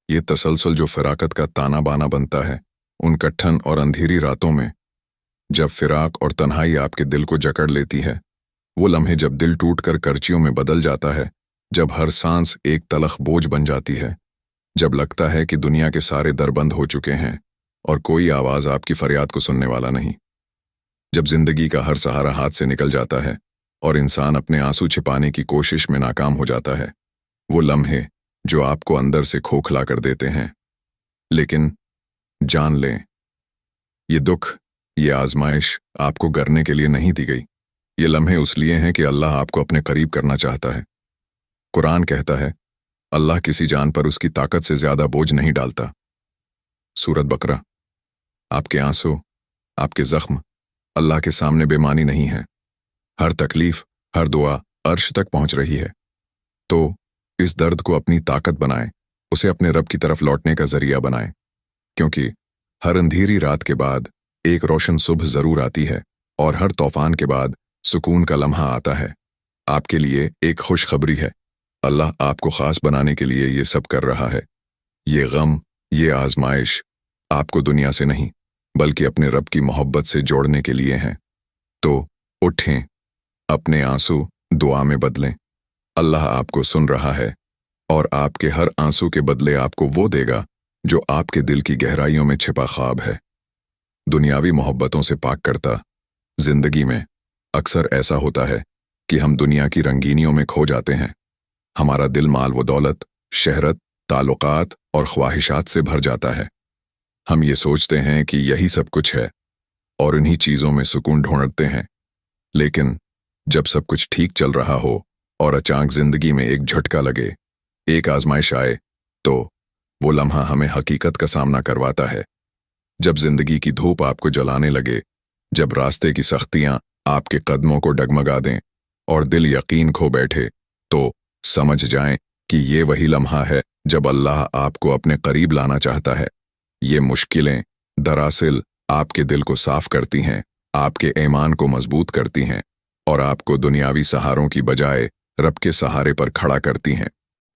ये तसलसल जो फिराकत का ताना बाना बनता है, उन कट्ठन और अंधेरी रातों में जब फिराक और तन्हाई आपके दिल को जकड़ लेती है, वो लम्हे जब दिल टूटकर करचियों में बदल जाता है, जब हर सांस एक तलख बोझ बन जाती है, जब लगता है कि दुनिया के सारे दर बंद हो चुके हैं और कोई आवाज आपकी फरियाद को सुनने वाला नहीं, जब जिंदगी का हर सहारा हाथ से निकल जाता है और इंसान अपने आंसू छिपाने की कोशिश में नाकाम हो जाता है, वो लम्हे जो आपको अंदर से खोखला कर देते हैं। लेकिन जान लें, ये दुख, ये आजमाइश आपको गरने के लिए नहीं दी गई। ये लम्हे उस लिए हैं कि अल्लाह आपको अपने करीब करना चाहता है। कुरान कहता है, अल्लाह किसी जान पर उसकी ताकत से ज्यादा बोझ नहीं डालता। सूरत बकरा। आपके आंसू, आपके जख्म अल्लाह के सामने बेमानी नहीं है। हर तकलीफ, हर दुआ अर्श तक पहुंच रही है। तो इस दर्द को अपनी ताकत बनाएं, उसे अपने रब की तरफ लौटने का जरिया बनाएं, क्योंकि हर अंधेरी रात के बाद एक रोशन सुबह जरूर आती है और हर तूफान के बाद सुकून का लम्हा आता है। आपके लिए एक खुशखबरी है, अल्लाह आपको खास बनाने के लिए ये सब कर रहा है। ये गम, ये आजमाइश आपको दुनिया से नहीं बल्कि अपने रब की मोहब्बत से जोड़ने के लिए हैं। तो उठें, अपने आंसू दुआ में बदलें। अल्लाह आपको सुन रहा है और आपके हर आंसू के बदले आपको वो देगा जो आपके दिल की गहराइयों में छिपा ख्वाब है। दुनियावी मोहब्बतों से पाक करता जिंदगी में अक्सर ऐसा होता है कि हम दुनिया की रंगीनियों में खो जाते हैं। हमारा दिल माल व दौलत, शहरत, ताल्लुकात और ख्वाहिशात से भर जाता है। हम ये सोचते हैं कि यही सब कुछ है और इन्हीं चीज़ों में सुकून ढूंढते हैं। लेकिन जब सब कुछ ठीक चल रहा हो और अचानक जिंदगी में एक झटका लगे, एक आजमाइश आए, तो वो लम्हा हमें हकीकत का सामना करवाता है। जब जिंदगी की धूप आपको जलाने लगे, जब रास्ते की सख्तियां आपके कदमों को डगमगा दें और दिल यकीन खो बैठे, तो समझ जाएं कि ये वही लम्हा है जब अल्लाह आपको अपने करीब लाना चाहता है। ये मुश्किलें दरअसल आपके दिल को साफ करती हैं, आपके ईमान को मजबूत करती हैं और आपको दुनियावी सहारों की बजाय रब के सहारे पर खड़ा करती हैं।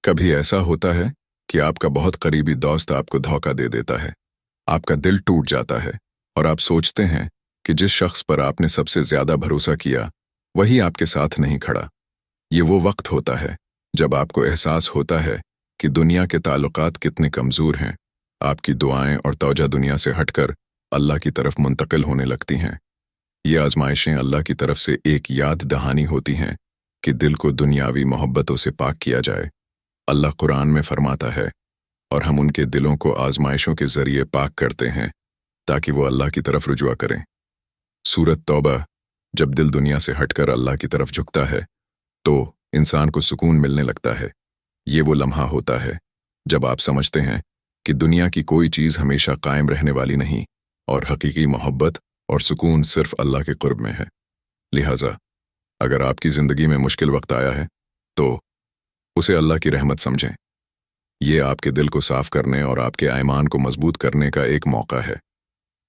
कभी ऐसा होता है कि आपका बहुत करीबी दोस्त आपको धोखा दे देता है, आपका दिल टूट जाता है और आप सोचते हैं कि जिस शख्स पर आपने सबसे ज्यादा भरोसा किया वही आपके साथ नहीं खड़ा। ये वो वक्त होता है जब आपको एहसास होता है कि दुनिया के ताल्लुकात कितने कमजोर हैं। आपकी दुआएं और तौजा दुनिया से हटकर अल्लाह की तरफ मुंतकिल होने लगती हैं। ये आजमाइशें अल्लाह की तरफ से एक याद दहानी होती हैं कि दिल को दुनियावी मोहब्बतों से पाक किया जाए। अल्लाह कुरान में फरमाता है, और हम उनके दिलों को आजमाइशों के जरिए पाक करते हैं ताकि वो अल्लाह की तरफ रुजुआ करें। सूरत तौबा। जब दिल दुनिया से हटकर अल्लाह की तरफ झुकता है तो इंसान को सुकून मिलने लगता है। ये वो लम्हा होता है जब आप समझते हैं कि दुनिया की कोई चीज़ हमेशा कायम रहने वाली नहीं और हकीकी मोहब्बत और सुकून सिर्फ अल्लाह के कुर्ब में है। लिहाजा अगर आपकी ज़िंदगी में मुश्किल वक्त आया है तो उसे अल्लाह की रहमत समझें। ये आपके दिल को साफ करने और आपके ईमान को मजबूत करने का एक मौका है।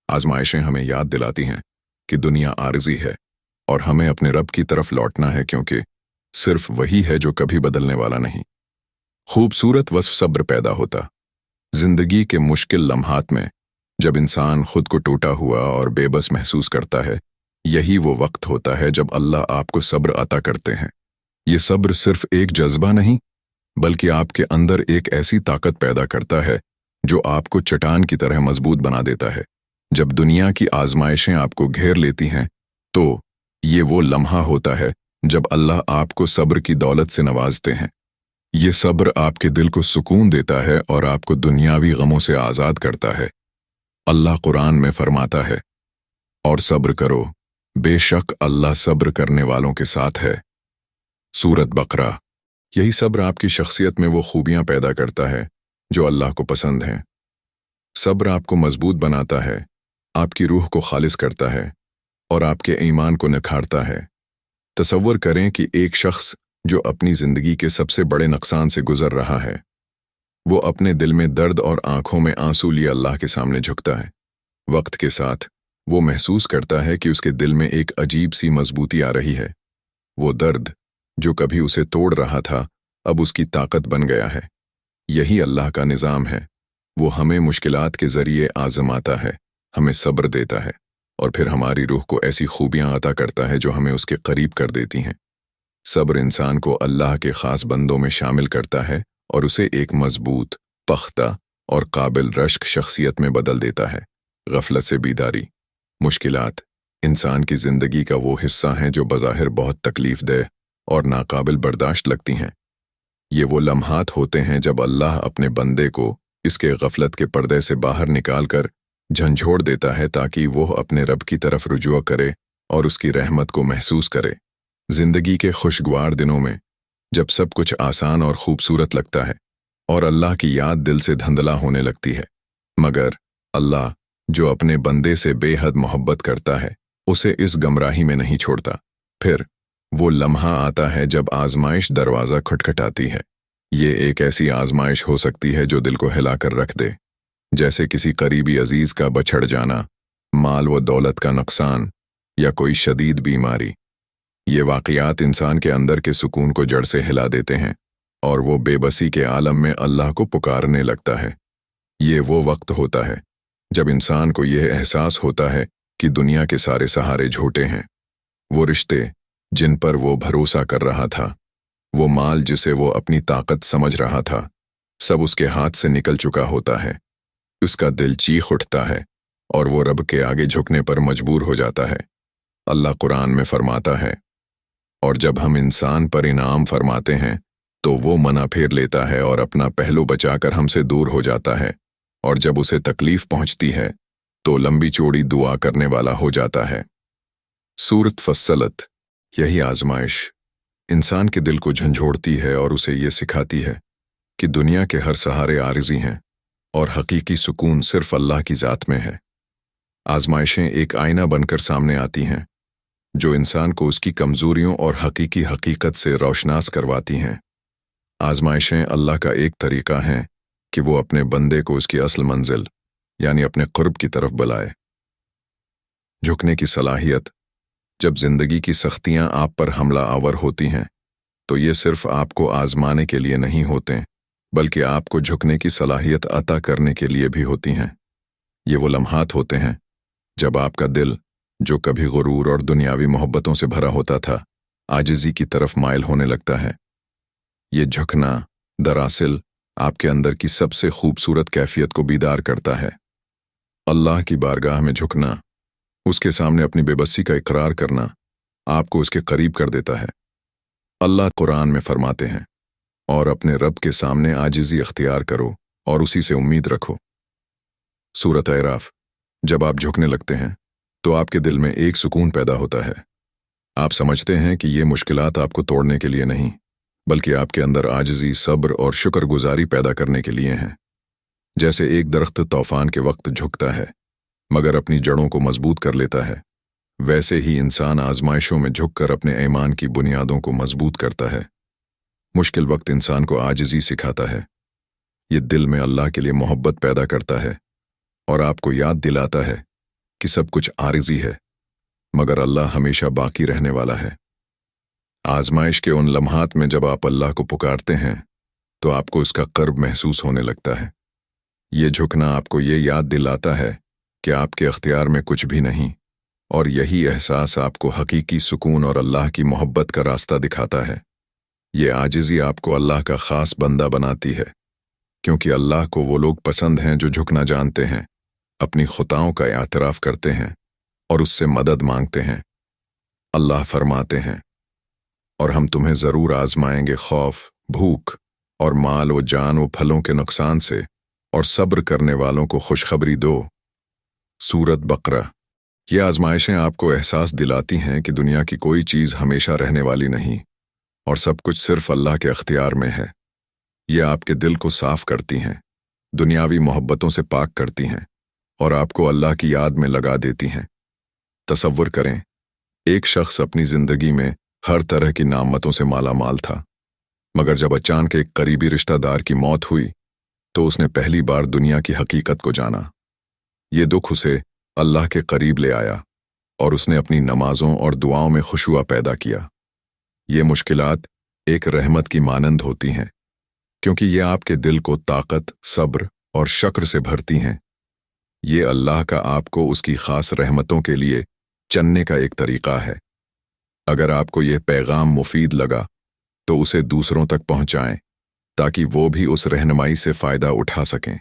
आजमाइशें हमें याद दिलाती हैं कि दुनिया आर्जी है और हमें अपने रब की तरफ लौटना है, क्योंकि सिर्फ वही है जो कभी बदलने वाला नहीं। खूबसूरत वस्फ सब्र पैदा होता। जिंदगी के मुश्किल लम्हात में जब इंसान खुद को टूटा हुआ और बेबस महसूस करता है, यही वो वक्त होता है जब अल्लाह आपको सब्र अता करते हैं। ये सब्र सिर्फ एक जज्बा नहीं बल्कि आपके अंदर एक ऐसी ताकत पैदा करता है जो आपको चट्टान की तरह मजबूत बना देता है। जब दुनिया की आजमाइशें आपको घेर लेती हैं तो ये वो लम्हा होता है जब अल्लाह आपको सब्र की दौलत से नवाजते हैं। ये सब्र आपके दिल को सुकून देता है और आपको दुनियावी गमों से आज़ाद करता है। अल्लाह कुरान में फरमाता है, और सब्र करो, बेशक अल्लाह सब्र करने वालों के साथ है। सूरत बकरा। यही सब्र आपकी शख्सियत में वो खूबियां पैदा करता है जो अल्लाह को पसंद हैं। सब्र आपको मजबूत बनाता है, आपकी रूह को खालिस करता है और आपके ईमान को निखारता है। तसव्वुर करें कि एक शख्स जो अपनी जिंदगी के सबसे बड़े नुकसान से गुजर रहा है, वो अपने दिल में दर्द और आंखों में आंसू लिए अल्लाह के सामने झुकता है। वक्त के साथ वो महसूस करता है कि उसके दिल में एक अजीब सी मजबूती आ रही है। वो दर्द जो कभी उसे तोड़ रहा था अब उसकी ताकत बन गया है। यही अल्लाह का निज़ाम है وہ ہمیں مشکلات کے ذریعے آزماتا ہے، ہمیں صبر دیتا ہے، اور پھر ہماری روح کو ایسی خوبیاں عطا کرتا ہے جو ہمیں اس کے قریب کر دیتی ہیں۔ صبر انسان کو اللہ کے خاص بندوں میں شامل کرتا ہے اور اسے ایک مضبوط، پختہ اور قابل رشک شخصیت میں بدل دیتا ہے۔ غفلت سے بیداری۔ مشکلات انسان کی زندگی کا وہ حصہ ہیں جو بظاہر بہت تکلیف دہ اور ناقابل برداشت لگتی ہیں۔ یہ وہ لمحات ہوتے ہیں جب اللہ اپنے بندے کو اس کے غفلت کے پردے سے باہر نکال کر جھنجھوڑ دیتا ہے تاکہ وہ اپنے رب کی طرف رجوع کرے اور اس کی رحمت کو محسوس کرے۔ زندگی کے خوشگوار دنوں میں جب سب کچھ آسان اور خوبصورت لگتا ہے اور اللہ کی یاد دل سے دھندلا ہونے لگتی ہے، مگر اللہ جو اپنے بندے سے بے حد محبت کرتا ہے اسے اس گمراہی میں نہیں چھوڑتا۔ پھر وہ لمحہ آتا ہے جب آزمائش دروازہ کھٹکھٹاتی ہے۔ یہ ایک ایسی آزمائش ہو سکتی ہے جو دل کو ہلا کر رکھ دے، جیسے کسی قریبی عزیز کا بچھڑ جانا، مال و دولت کا نقصان یا کوئی شدید بیماری۔ یہ واقعات انسان کے اندر کے سکون کو جڑ سے ہلا دیتے ہیں اور وہ بے بسی کے عالم میں اللہ کو پکارنے لگتا ہے۔ یہ وہ وقت ہوتا ہے جب انسان کو یہ احساس ہوتا ہے کہ دنیا کے سارے سہارے جھوٹے ہیں۔ وہ رشتے جن پر وہ بھروسہ کر رہا تھا، وہ مال جسے وہ اپنی طاقت سمجھ رہا تھا، سب اس کے ہاتھ سے نکل چکا ہوتا ہے۔ اس کا دل چیخ اٹھتا ہے اور وہ رب کے آگے جھکنے پر مجبور ہو جاتا ہے۔ اللہ قرآن میں فرماتا ہے، اور جب ہم انسان پر انعام فرماتے ہیں تو وہ منہ پھیر لیتا ہے اور اپنا پہلو بچا کر ہم سے دور ہو جاتا ہے، اور جب اسے تکلیف پہنچتی ہے تو لمبی چوڑی دعا کرنے والا ہو جاتا ہے۔ سورۃ فصلت۔ یہی آزمائش انسان کے دل کو جھنجھوڑتی ہے اور اسے یہ سکھاتی ہے کہ دنیا کے ہر سہارے عارضی ہیں اور حقیقی سکون صرف اللہ کی ذات میں ہے۔ آزمائشیں ایک آئینہ بن کر سامنے آتی ہیں جو انسان کو اس کی کمزوریوں اور حقیقی حقیقت سے روشناس کرواتی ہیں۔ آزمائشیں اللہ کا ایک طریقہ ہیں کہ وہ اپنے بندے کو اس کی اصل منزل یعنی اپنے قرب کی طرف بلائے۔ جھکنے کی صلاحیت۔ جب زندگی کی سختیاں آپ پر حملہ آور ہوتی ہیں تو یہ صرف آپ کو آزمانے کے لیے نہیں ہوتے بلکہ آپ کو جھکنے کی صلاحیت عطا کرنے کے لیے بھی ہوتی ہیں۔ یہ وہ لمحات ہوتے ہیں جب آپ کا دل جو کبھی غرور اور دنیاوی محبتوں سے بھرا ہوتا تھا، عاجزی کی طرف مائل ہونے لگتا ہے۔ یہ جھکنا دراصل آپ کے اندر کی سب سے خوبصورت کیفیت کو بیدار کرتا ہے۔ اللہ کی بارگاہ میں جھکنا، اس کے سامنے اپنی بے بسی کا اقرار کرنا، آپ کو اس کے قریب کر دیتا ہے۔ اللہ قرآن میں فرماتے ہیں، اور اپنے رب کے سامنے عاجزی اختیار کرو اور اسی سے امید رکھو۔ سورۃ اعراف۔ جب آپ جھکنے لگتے ہیں تو آپ کے دل میں ایک سکون پیدا ہوتا ہے۔ آپ سمجھتے ہیں کہ یہ مشکلات آپ کو توڑنے کے لیے نہیں بلکہ آپ کے اندر عاجزی، صبر اور شکر گزاری پیدا کرنے کے لیے ہیں۔ جیسے ایک درخت طوفان کے وقت جھکتا ہے مگر اپنی جڑوں کو مضبوط کر لیتا ہے، ویسے ہی انسان آزمائشوں میں جھک کر اپنے ایمان کی بنیادوں کو مضبوط کرتا ہے۔ مشکل وقت انسان کو عاجزی سکھاتا ہے۔ یہ دل میں اللہ کے لیے محبت پیدا کرتا ہے اور آپ کو یاد دلاتا ہے کہ سب کچھ عارضی ہے مگر اللہ ہمیشہ باقی رہنے والا ہے۔ آزمائش کے ان لمحات میں جب آپ اللہ کو پکارتے ہیں تو آپ کو اس کا قرب محسوس ہونے لگتا ہے۔ یہ جھکنا آپ کو یہ یاد دلاتا ہے کہ آپ کے اختیار میں کچھ بھی نہیں، اور یہی احساس آپ کو حقیقی سکون اور اللہ کی محبت کا راستہ دکھاتا ہے۔ یہ عاجزی آپ کو اللہ کا خاص بندہ بناتی ہے، کیونکہ اللہ کو وہ لوگ پسند ہیں جو جھکنا جانتے ہیں، اپنی خطاؤں کا اعتراف کرتے ہیں اور اس سے مدد مانگتے ہیں۔ اللہ فرماتے ہیں، اور ہم تمہیں ضرور آزمائیں گے خوف، بھوک اور مال و جان و پھلوں کے نقصان سے، اور صبر کرنے والوں کو خوشخبری دو۔ سورۃ بقرہ۔ یہ آزمائشیں آپ کو احساس دلاتی ہیں کہ دنیا کی کوئی چیز ہمیشہ رہنے والی نہیں اور سب کچھ صرف اللہ کے اختیار میں ہے۔ یہ آپ کے دل کو صاف کرتی ہیں، دنیاوی محبتوں سے پاک کرتی ہیں اور آپ کو اللہ کی یاد میں لگا دیتی ہیں۔ تصور کریں، ایک شخص اپنی زندگی میں ہر طرح کی نعمتوں سے مالا مال تھا، مگر جب اچانک ایک قریبی رشتہ دار کی موت ہوئی تو اس نے پہلی بار دنیا کی حقیقت کو جانا۔ یہ دکھ اسے اللہ کے قریب لے آیا اور اس نے اپنی نمازوں اور دعاؤں میں خشوع پیدا کیا۔ یہ مشکلات ایک رحمت کی مانند ہوتی ہیں کیونکہ یہ آپ کے دل کو طاقت، صبر और शक्र से भरती हैं। ये अल्लाह का आपको उसकी खास रहमतों के लिए चनने का एक तरीका है। अगर आपको यह पैगाम मुफीद लगा तो उसे दूसरों तक पहुंचाएं ताकि वो भी उस रहनुमाई से फ़ायदा उठा सकें।